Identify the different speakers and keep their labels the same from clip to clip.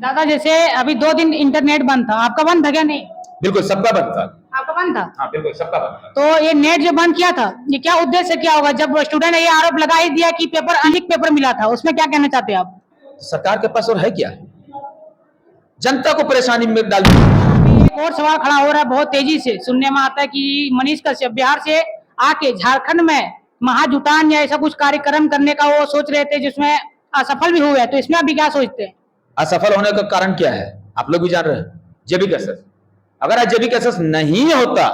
Speaker 1: दादा जैसे अभी 2 दिन इंटरनेट बंद था, आपका बंद था क्या? नहीं,
Speaker 2: बिल्कुल सबका बंद था।
Speaker 1: आपका बंद था।
Speaker 2: हाँ बिल्कुल सबका बंद था।
Speaker 1: तो ये नेट जो बंद किया था, ये क्या उद्देश्य क्या होगा? जब स्टूडेंट ने ये आरोप लगा ही दिया कि पेपर अलीक पेपर मिला था, उसमें क्या कहना चाहते हैं आप?
Speaker 2: सरकार के पास और है क्या? जनता को परेशानी में डाल दिया।
Speaker 1: एक और सवाल खड़ा हो रहा है, बहुत तेजी से सुनने में आता है कि मनीष कश्यप बिहार से आके झारखंड में महाजुटान या ऐसा कुछ कार्यक्रम करने का वो सोच रहे थे, जिसमें असफल भी हुए। तो इसमें अभी क्या सोचते हैं?
Speaker 2: असफल होने का कारण क्या है आप लोग भी जान रहे हैं। जेबी कैसेस, अगर आज जेबी कैसेस नहीं होता,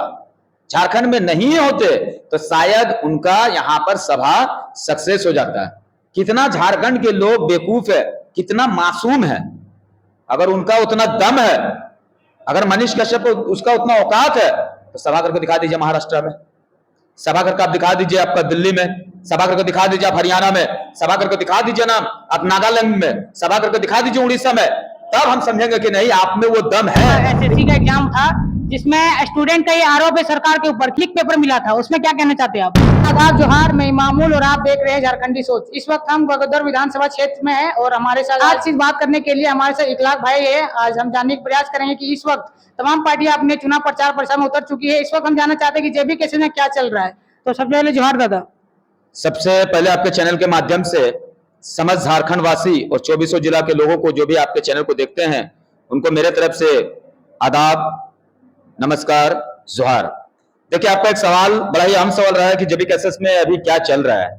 Speaker 2: झारखंड में नहीं होते, तो शायद उनका यहां पर सभा सक्सेस हो जाता है। कितना झारखंड के लोग बेवकूफ है, कितना मासूम है। अगर उनका उतना दम है, अगर मनीष कश्यप उसका उतना औकात है, तो सभा करके दिखा दीजिए महाराष्ट्र में, सभा करके आप दिखा दीजिए आपका दिल्ली में, सभा करके दिखा दीजिए आप हरियाणा में, सभा करके दिखा दीजिए ना आप नागालैंड में, सभा करके दिखा दीजिए उड़ीसा में। तब हम समझेंगे कि नहीं आप में वो दम है।
Speaker 1: एसएससी का एग्जाम था जिसमें स्टूडेंट का ये आरोप है सरकार के ऊपर, क्लिक पेपर मिला था, उसमें क्या कहना चाहते हैं आप? आदाब जोहार, मैं मामूल और आप देख रहे हैं झारखंडी सोच। इस वक्त हम बगोदर विधानसभा क्षेत्र में हैं और हमारे साथ आज चीज बात करने के लिए हमारे साथ इखलाक भाई है। आज हम जानने का प्रयास करेंगे कि इस वक्त तमाम पार्टियां अपने चुनाव प्रचार प्रसार में उतर चुकी है। इस वक्त हम जानना चाहते हैं कि जेबी कैसे में क्या चल रहा है। तो सबसे पहले जोहार दादा।
Speaker 2: सबसे पहले आपके चैनल के माध्यम से समस्त झारखंड वासी और 2400 जिला के लोगों को जो भी आपके चैनल को देखते हैं, उनको मेरे तरफ से आदाब, नमस्कार, जोहार। देखिए आपका एक सवाल बड़ा ही अहम सवाल रहा है कि जेबी कैसेस में अभी क्या चल रहा है।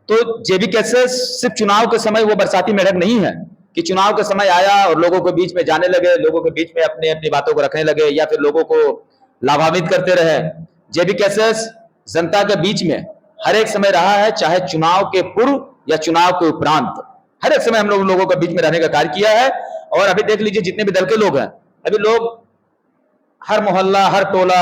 Speaker 2: तो जेबी कैसेस सिर्फ चुनाव के समय वो बरसाती मेढक नहीं है कि चुनाव के समय आया और लोगों के बीच में जाने लगे, लोगों के बीच में अपनी अपनी बातों को रखने लगे या फिर लोगों को लाभान्वित करते रहे। जेबी कैसेस जनता के बीच में हर एक समय रहा है, चाहे चुनाव के पूर्व या चुनाव के उपरांत, हर एक समय हम लोगों के बीच में रहने का कार्य किया है। और अभी देख लीजिए जितने भी दल के लोग हैं, अभी लोग हर मोहल्ला हर टोला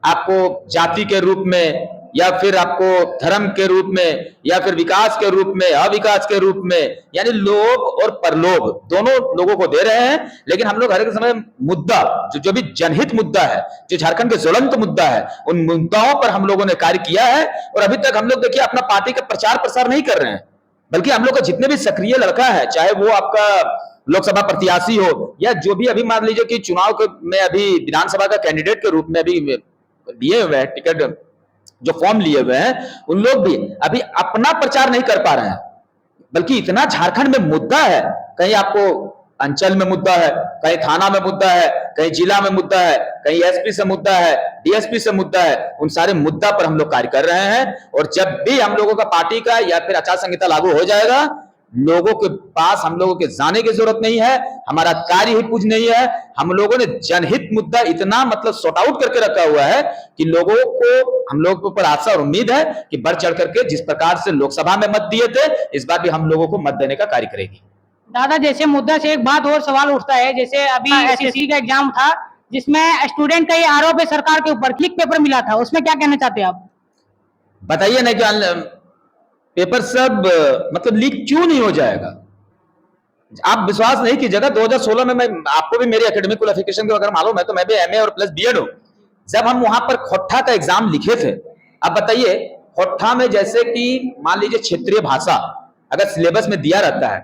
Speaker 2: आपको जाति के रूप में या फिर आपको धर्म के रूप में या फिर विकास के रूप में अविकास के रूप में, यानी लोभ और परलोभ दोनों लोगों को दे रहे हैं। लेकिन हम लोग हर एक समय मुद्दा जो भी जनहित मुद्दा है, जो झारखंड के ज्वलंत मुद्दा है, उन मुद्दाओं पर हम लोगों ने कार्य किया है। और अभी तक हम लोग देखिए अपना पार्टी का प्रचार प्रसार नहीं कर रहे हैं, बल्कि हम लोग का जितने भी सक्रिय लड़का है, चाहे वो आपका लोकसभा प्रत्याशी हो या जो भी अभी मान लीजिए कि चुनाव में अभी विधानसभा का कैंडिडेट के रूप में अभी लिए हुए हैं, टिकट जो फॉर्म लिए हुए हैं, उन लोग भी अभी अपना प्रचार नहीं कर पा रहे हैं। बल्कि इतना झारखंड में मुद्दा है, कहीं आपको अंचल में मुद्दा है, कहीं थाना में मुद्दा है, कहीं जिला में मुद्दा है, कहीं एसपी से मुद्दा है, डीएसपी से मुद्दा है। उन सारे मुद्दा पर हम लोग कार्य कर रहे हैं। और जब भी हम लोगों का पार्टी का या फिर आचार संहिता लागू हो जाएगा, लोगों के पास हम लोगों के जाने की जरूरत नहीं है, हमारा कार्य ही पूज नहीं है। हम लोगों ने जनहित मुद्दा इतना मतलब सॉर्ट आउट करके रखा हुआ है कि लोगों को हम लोगों के ऊपर आशा और उम्मीद है कि बढ़ चढ़ करके जिस प्रकार से लोकसभा में मत दिए थे, इस बार भी हम लोगों को मत देने का कार्य करेगी।
Speaker 1: दादा जैसे मुद्दा से एक बात और सवाल उठता है, जैसे अभी एसएससी का एग्जाम था जिसमें स्टूडेंट का ये आरोप है सरकार के ऊपर, क्लिक पेपर मिला था, उसमें क्या कहना चाहते हैं आप?
Speaker 2: बताइए ना कि पेपर सब मतलब लीक क्यों नहीं हो जाएगा? आप विश्वास नहीं कीजिएगा, 2016 में मैं आपको भी मेरी एकेडमिक क्वालिफिकेशन के अगर मालूम है तो मैं भी एमए और प्लस बीएड हूं। जब हम वहां पर खोट्ठा का एग्जाम लिखे थे, अब बताइए खोट्ठा में जैसे कि मान लीजिए क्षेत्रीय भाषा अगर सिलेबस में दिया रहता है,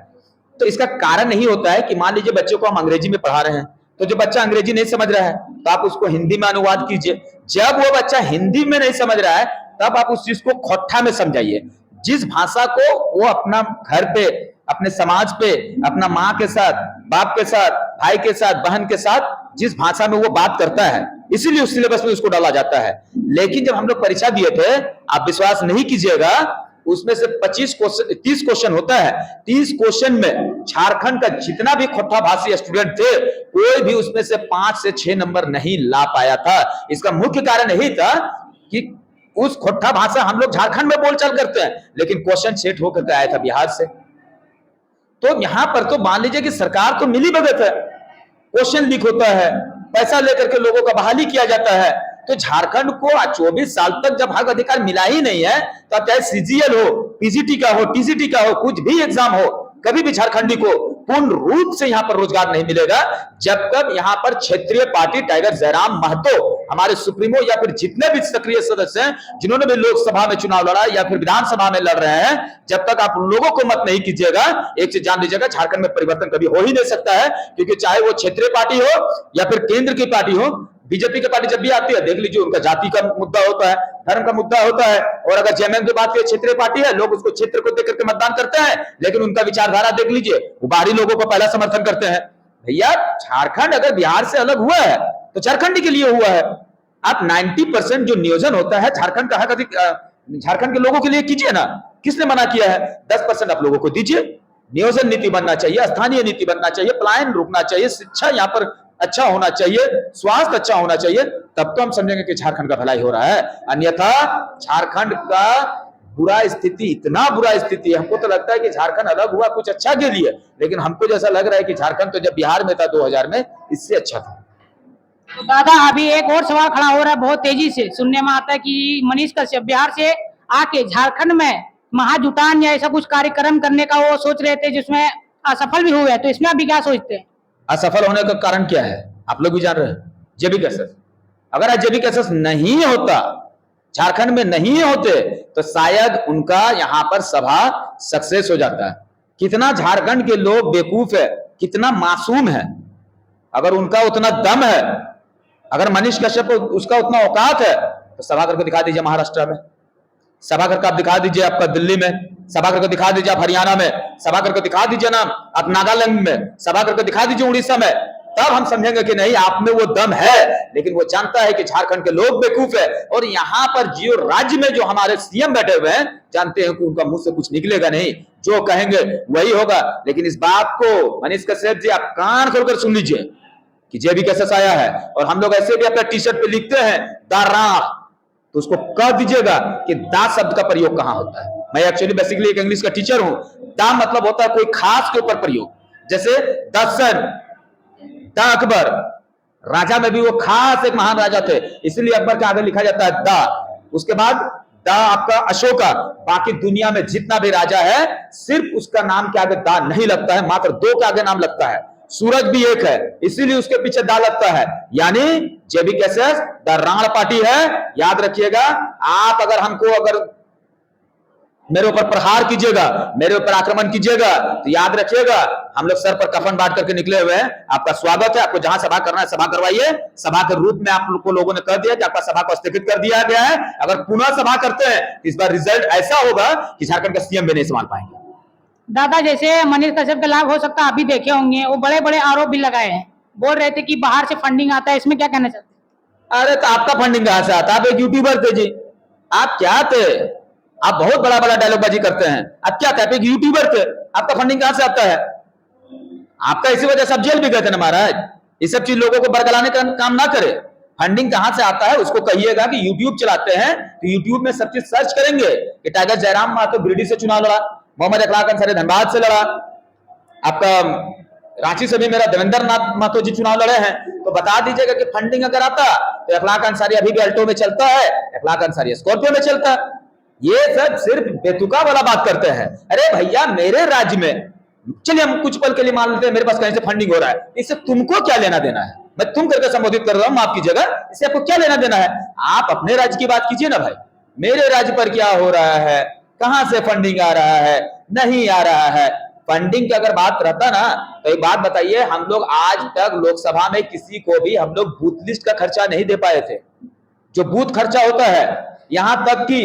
Speaker 2: तो इसका कारण नहीं होता है कि मान लीजिए बच्चों को हम अंग्रेजी में पढ़ा रहे हैं, तो जो बच्चा अंग्रेजी नहीं समझ रहा है तो आप उसको हिंदी में अनुवाद कीजिए। जब वो बच्चा हिंदी में नहीं समझ रहा है, तब आप उस चीज को खोट्ठा में समझाइए। जिस भाषा को वो अपना घर पे, अपने समाज पे, अपना माँ के साथ, बाप के साथ, भाई के साथ, बहन के साथ जिस भाषा में वो बात करता है, इसीलिए उस सिलेबस में उसको डाला जाता है। लेकिन जब हम लोग परीक्षा दिए थे, आप विश्वास नहीं कीजिएगा, उसमें से 30 क्वेश्चन होता है। 30 क्वेश्चन में झारखंड का जितना भी खोट्ठा भाषी स्टूडेंट थे, कोई भी उसमें से 5 से 6 नंबर नहीं ला पाया था। इसका मुख्य कारण यही था कि उस खोट्ठा भाषा हम लोग झारखंड में बोलचाल करते हैं, लेकिन क्वेश्चन सेट होकर आया था बिहार से। तो यहां पर तो मान लीजिए कि सरकार तो मिली भगत है, क्वेश्चन लीक होता है, पैसा लेकर के लोगों का बहाली किया जाता है। तो झारखंड को 24 साल तक जब हक अधिकार मिला ही नहीं है, तो अब चाहे सीजीएल हो, पीजीटी का हो, टीजीटी का हो, कुछ भी एग्जाम हो, कभी भी झारखंडी को पूर्ण रूप से यहां पर रोजगार नहीं मिलेगा जब तक यहां पर क्षेत्रीय पार्टी टाइगर जयराम महतो, हमारे सुप्रीमो या फिर जितने भी सक्रिय सदस्य हैं जिन्होंने भी लोकसभा में चुनाव लड़ा या फिर विधानसभा में लड़ रहे हैं, जब तक आप उन लोगों को मत नहीं कीजिएगा, एक चीज जान लीजिएगा, झारखंड में परिवर्तन कभी हो ही नहीं सकता है। क्योंकि चाहे वो क्षेत्रीय पार्टी हो या फिर केंद्र की पार्टी हो, बीजेपी की पार्टी जब भी आती है देख लीजिए उनका जाति का मुद्दा होता है, धर्म का मुद्दा होता है। और अगर जेएमएम की बात करें, क्षेत्रीय पार्टी है, लोग उसको क्षेत्र को देख करके मतदान करते हैं, लेकिन उनका विचारधारा देख लीजिए, वो बाहरी लोगों को पहला समर्थन करते हैं। भैया झारखंड अगर बिहार से अलग हुआ है तो झारखंड के लिए हुआ है। आप 90% जो नियोजन होता है झारखंड का हक अधिक झारखंड के लोगों के लिए कीजिए ना, किसने मना किया है? 10% आप लोगों को दीजिए। नियोजन नीति बनना चाहिए, स्थानीय नीति बनना चाहिए, पलायन रुकना चाहिए, शिक्षा यहाँ पर अच्छा होना चाहिए, स्वास्थ्य अच्छा होना चाहिए, तब तो हम समझेंगे कि झारखंड का भलाई हो रहा है। अन्यथा झारखंड का बुरा स्थिति, इतना बुरा स्थिति है, हमको तो लगता है कि झारखंड अलग हुआ कुछ अच्छा के लिए, लेकिन हमको जैसा लग रहा है कि झारखंड तो जब बिहार में था 2000 में, इससे अच्छा था।
Speaker 1: तो दादा अभी एक और सवाल खड़ा हो रहा है बहुत तेजी से, सुनने में आता है कि मनीष कश्यप बिहार से आके झारखंड में महाजुटान या ऐसा कुछ कार्यक्रम करने का वो सोच रहे थे, जिसमें असफल भी हुए, तो इसमें अभी क्या सोचते हैं?
Speaker 2: असफल होने का कारण क्या है आप लोग भी जान रहे हैं, जेबी कैसेस। अगर आज जेबी कैसेस नहीं होता, झारखंड में नहीं होते, तो शायद उनका यहां पर सभा सक्सेस हो जाता है। कितना झारखंड के लोग बेवकूफ है, कितना मासूम है। अगर उनका उतना दम है, अगर मनीष कश्यप उसका उतना औकात है, तो सभा करके दिखा दीजिए महाराष्ट्र में, सभा करके आप दिखा दीजिए आपका दिल्ली में, सभा करके दिखा दीजिए आप हरियाणा में, सभा करके दिखा दीजिए ना आप नागालैंड में, सभा करके दिखा दीजिए उड़ीसा में, तब हम समझेंगे कि नहीं आप में वो दम है। लेकिन वो जानता है कि झारखंड के लोग बेवकूफ है, और यहां पर जियो राज्य में जो हमारे सीएम बैठे हुए हैं जानते हैं कि उनका मुंह से कुछ निकलेगा नहीं, जो कहेंगे वही होगा। लेकिन इस बात को मनीष कश्यप जी आप कान खोलकर सुन लीजिए कि जेबी कैसेस आया है, और हम लोग ऐसे भी अपना टी शर्ट पे लिखते हैं दा राह, तो उसको कह दीजिएगा कि दा शब्द का प्रयोग कहां होता है। मैं एक्चुअली बेसिकली एक इंग्लिश का टीचर हूं। दा मतलब होता है कोई खास के ऊपर प्रयोग, जैसे दसन, दा अकबर, राजा में भी वो खास एक महान राजा थे, इसलिए अकबर के आगे लिखा जाता है दा। उसके बाद दा आपका अशोका। बाकी दुनिया में जितना भी राजा है सिर्फ उसका नाम के आगे दा नहीं लगता है, मात्र 2 के आगे नाम लगता है। सूरज भी एक है, इसीलिए उसके पीछे दा लगता है, यानी जेबी कैसेस द राण पार्टी है। याद रखिएगा, आप अगर मेरे ऊपर प्रहार कीजिएगा, मेरे ऊपर आक्रमण कीजिएगा, तो याद रखिएगा हम लोग सर पर कफन बांट करके निकले हुए हैं। आपका स्वागत है, आपको जहां सभा करना है सभा करवाइए। सभा के रूप में आप लोग को लोगों ने कह दिया कि आपका सभा को स्थगित कर दिया गया है। अगर पुनः सभा करते हैं तो इस बार रिजल्ट ऐसा होगा कि झारखंड का सीएम भी नहीं संभाल पाएंगे।
Speaker 1: दादा जैसे मनीष कश्यप का लाभ हो सकता है, आप भी देखे होंगे, वो बड़े बड़े आरोप भी लगाए हैं, बोल रहे थे कि बाहर से फंडिंग आता है, इसमें क्या कहना चाहते हैं?
Speaker 2: अरे तो आपका फंडिंग कहां से आता है? आप एक यूट्यूबर थे जी, आप क्या थे? आप बहुत बड़ा बड़ा डायलॉगबाजी करते हैं, आप क्या थे? आप एक यूट्यूबर थे, आपका फंडिंग कहां से आता है? आपका इसी वजह से आप जेल भी गए थे ना महाराज। ये सब चीज लोगों को बरगलाने का काम ना करे। फंडिंग कहां से आता है उसको कहिएगा कि यूट्यूब चलाते हैं तो यूट्यूब में सब चीज सर्च करेंगे कि टाइगर जयराम महतो गिरिडीह से चुनाव लड़ा, मोहम्मद अखलाक अंसारी धनबाद से लड़ा, आपका रांची से भी मेरा देवेंद्र नाथ महतो जी चुनाव लड़े हैं, तो बता दीजिएगा कि फंडिंग अगर आता तो अखलाक अंसारी अभी भी अल्टो में चलता है, अखलाक अंसारी स्कॉर्पियो में चलता है। ये सब सिर्फ बेतुका वाला बात करते हैं। अरे भैया मेरे राज्य में, चलिए हम कुछ पल के लिए मान लेते हैं मेरे पास कहीं से फंडिंग हो रहा है, इससे तुमको क्या लेना देना है? मैं तुम करके संबोधित कर रहा हूं, माफ कीजिएगा, इससे आपको क्या लेना देना है? आप अपने राज्य की बात कीजिए ना भाई, मेरे राज्य पर क्या हो रहा है, कहां से फंडिंग आ रहा है, नहीं आ रहा है। फंडिंग की अगर बात रहता ना तो एक बात बताइए, हम लोग आज तक लोकसभा में किसी को भी हम लोग बूथ लिस्ट का खर्चा नहीं दे पाए थे। जो बूथ खर्चा होता है, यहां तक कि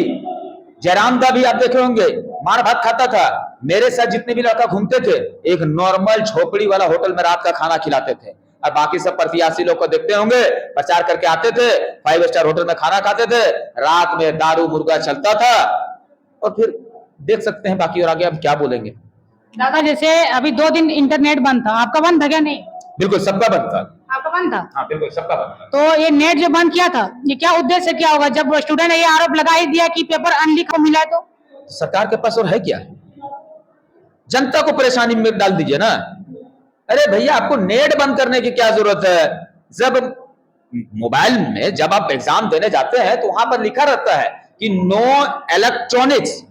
Speaker 2: जयराम दा भी आप देखे होंगे मार भात खाता था, मेरे साथ जितने भी लड़का घूमते थे एक नॉर्मल झोपड़ी वाला होटल में रात का खाना खिलाते थे, और बाकी सब प्रत्याशी लोग को देखते होंगे प्रचार करके आते थे, 5 स्टार होटल में खाना खाते थे, रात में दारू मुर्गा चलता था, और फिर देख सकते हैं बाकी और आगे हम क्या बोलेंगे।
Speaker 1: दादा जैसे अभी 2 दिन इंटरनेट बंद था, आपका बंद था क्या? नहीं,
Speaker 2: बिल्कुल सबका बंद था।
Speaker 1: आपका बंद था?
Speaker 2: हाँ बिल्कुल सबका बंद था।
Speaker 1: तो ये नेट जो बंद किया था, ये क्या उद्देश्य क्या होगा? जब स्टूडेंट ने ये आरोप लगा ही दिया कि पेपर अनलीक मिला है, तो
Speaker 2: सरकार के पास और है क्या? जनता को परेशानी में डाल दीजिए ना। अरे भैया आपको नेट बंद करने की क्या जरूरत है? जब मोबाइल में जब आप एग्जाम देने जाते हैं तो वहां पर लिखा रहता है कि no electronics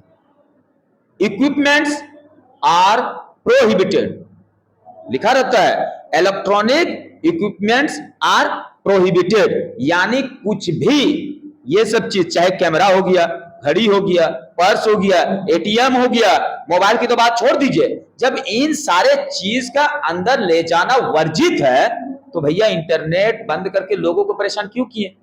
Speaker 2: equipments are prohibited. लिखा रहता है इलेक्ट्रॉनिक इक्विपमेंट्स आर प्रोहिबिटेड, यानी कुछ भी ये सब चीज, चाहे कैमरा हो गया, घड़ी हो गया, पर्स हो गया, एटीएम हो गया, मोबाइल की तो बात छोड़ दीजिए, जब इन सारे चीज का अंदर ले जाना वर्जित है तो भैया इंटरनेट बंद करके लोगों को परेशान क्यों किए?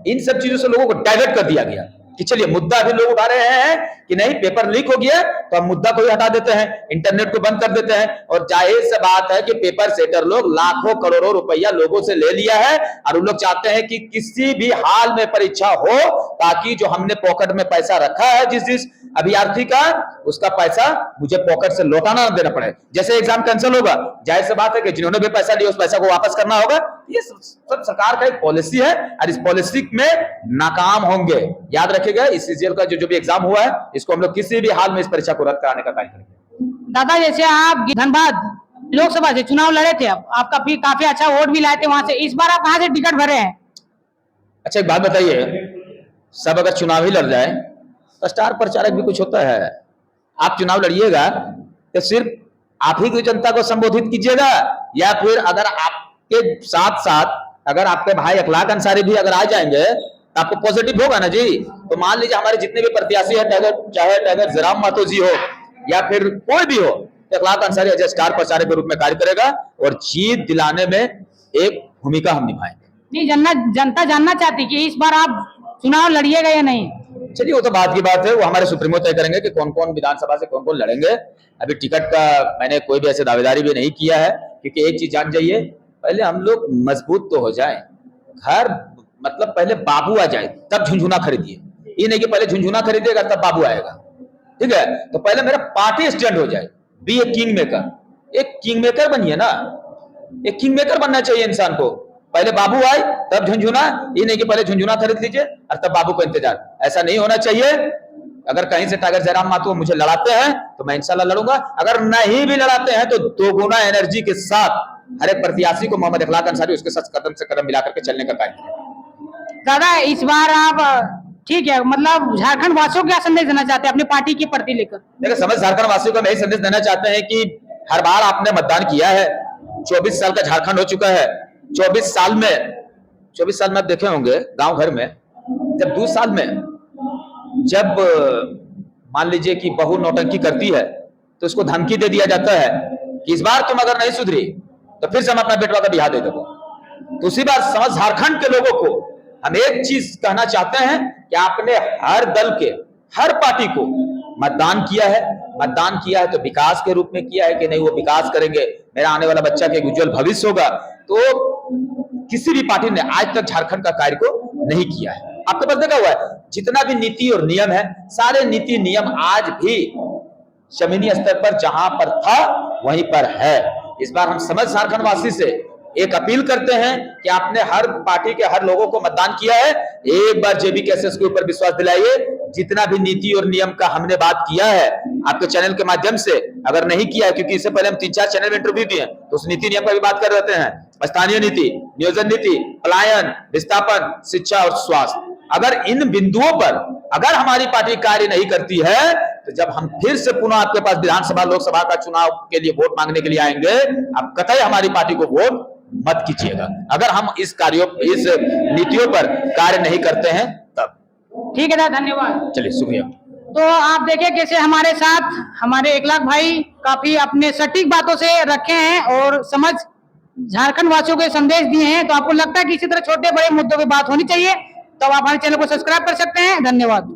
Speaker 2: इन सब चीजों से लोगों को डाइवर्ट कर दिया गया कि चलिए मुद्दा भी लोग उठा रहे हैं कि नहीं पेपर लीक हो गया तो हम मुद्दा को ही हटा देते हैं, इंटरनेट को बंद कर देते हैं। और जाहिर सी बात है कि पेपर सेटर लोग लाखों करोड़ों रुपया लोगों से ले लिया है और उन लोग चाहते हैं कि किसी भी हाल में परीक्षा हो ताकि जो हमने पॉकेट में पैसा रखा है जिस अभ्यर्थी का, उसका पैसा मुझे पॉकेट से लौटाना ना देना पड़े। जैसे एग्जाम कैंसिल होगा, जाहिर सी बात है कि जिन्होंने भी पैसा लिया उस पैसा को वापस करना होगा। ये सब सरकार का एक पॉलिसी है और इस पॉलिसी में नाकाम होंगे। याद रखिएगा, इस सीजीएल का जो भी एग्जाम हुआ है इसको हम लोग किसी भी हाल में इस परीक्षा को रद्द कराने का कार्य करेंगे।
Speaker 1: दादा जैसे आप धनबाद लोकसभा से चुनाव लड़े थे, अब आपका भी काफी अच्छा वोट भी लाए थे वहां से, इस बार आप कहां से टिकट भरे हैं?
Speaker 2: अच्छा एक बात बताइए, सब अगर चुनाव ही लड़ जाए तो स्टार प्रचारक भी कुछ होता है? आप चुनाव लड़िएगा तो सिर्फ आप ही की जनता को संबोधित कीजिएगा, या फिर अगर आपके साथ साथ अगर आपके भाई अखलाक अंसारी भी अगर आ जाएंगे तो आपको पॉजिटिव होगा ना जी। तो मान लीजिए हमारे जितने भी प्रत्याशी है, चाहे टाइगर जराम मातो जी हो या फिर कोई भी हो, तो अखलाक अंसारी एज स्टार प्रचारक के रूप में कार्य करेगा और जीत दिलाने में एक भूमिका हम निभाएंगे।
Speaker 1: नहीं, जनता जानना चाहती कि इस बार आप चुनाव लड़िएगा या नहीं?
Speaker 2: चलिए वो तो बात की बात है, वो हमारे सुप्रीमो तय करेंगे कि कौन कौन विधानसभा से कौन कौन लड़ेंगे। अभी टिकट का मैंने कोई भी ऐसे दावेदारी भी नहीं किया है, क्योंकि एक चीज जान जाइए, पहले हम लोग मजबूत तो हो जाएं। घर मतलब पहले बाबू आ जाए तब झुंझुना खरीदिए, ये नहीं कि पहले झुंझुना खरीदिएगा तब बाबू आएगा, ठीक है? तो पहले मेरा पार्टी स्टैंड हो जाए, बी ए किंग मेकर, एक किंग मेकर बनिए ना, एक किंग मेकर बनना चाहिए इंसान को। पहले बाबू आए तब झुंझुना, ये नहीं कि पहले झुंझुना खरीद लीजिए और तब बाबू का इंतजार, ऐसा नहीं होना चाहिए। अगर कहीं से टाइगर जयराम मातो मुझे लड़ाते हैं तो मैं इंशाल्लाह लड़ूंगा, अगर नहीं भी लड़ाते हैं तो दोगुना एनर्जी के साथ हर एक प्रत्याशी को मोहम्मद अखलाक अंसारी उसके साथ कदम से कदम मिलाकर के चलने का कार्य करें।
Speaker 1: दादा इस बार आप ठीक है, मतलब झारखंड वासियों को क्या संदेश देना चाहते हैं अपनी पार्टी की प्रति लेकर?
Speaker 2: देखिए समझ झारखंड वासियों को मैं संदेश देना चाहते हैं कि हर बार आपने मतदान किया है, 24 साल का झारखंड हो चुका है। 24 साल में आप देखे होंगे गांव घर में, जब 2 साल में जब मान लीजिए कि बहू नौटंकी करती है तो उसको धमकी दे दिया जाता है कि इस बार तुम अगर नहीं सुधरी तो फिर से हम अपना बेटवा का बिहार दे देंगे। तो उसी बार समझ झारखंड के लोगों को हम एक चीज कहना चाहते हैं कि आपने हर दल के हर पार्टी को मतदान किया है तो विकास के रूप में किया है कि नहीं वो विकास करेंगे, मेरा आने वाला बच्चा के उज्जवल भविष्य होगा। तो किसी भी पार्टी ने आज तक झारखंड का कार्य को नहीं किया है। आपके पास देखा हुआ है जितना भी नीति और नियम है, सारे नीति नियम आज भी जमीनी स्तर पर जहां पर था वहीं पर है। इस बार हम समझ झारखंड वासी से एक अपील करते हैं कि आपने हर पार्टी के हर लोगों को मतदान किया है, एक बार जेबी कैसेस के ऊपर विश्वास दिलाइए। जितना भी नीति और नियम का हमने बात किया है आपके चैनल के माध्यम से, अगर नहीं किया है, क्योंकि इससे पहले हम 3-4 चैनल में इंटरव्यू दिए तो उस नीति नियम पर भी बात कर रहे हैं, स्थानीय नीति, नियोजन नीति, पलायन, विस्थापन, शिक्षा और स्वास्थ्य। अगर इन बिंदुओं पर अगर हमारी पार्टी कार्य नहीं करती है तो जब हम फिर से पुनः आपके पास विधानसभा लोकसभा का चुनाव के लिए वोट मांगने के लिए आएंगे, आप कतई हमारी पार्टी को वोट मत कीजिएगा अगर हम इस नीतियों पर कार्य नहीं करते हैं तब।
Speaker 1: ठीक है दादा, धन्यवाद।
Speaker 2: चलिए शुक्रिया।
Speaker 1: तो आप देखें कैसे हमारे साथ हमारे अखलाक भाई काफी अपने सटीक बातों से रखे हैं और समझ झारखंड वासियों को संदेश दिए हैं। तो आपको लगता है कि इसी तरह छोटे बड़े मुद्दों पे बात होनी चाहिए, तो आप हमारे चैनल को सब्सक्राइब कर सकते हैं। धन्यवाद।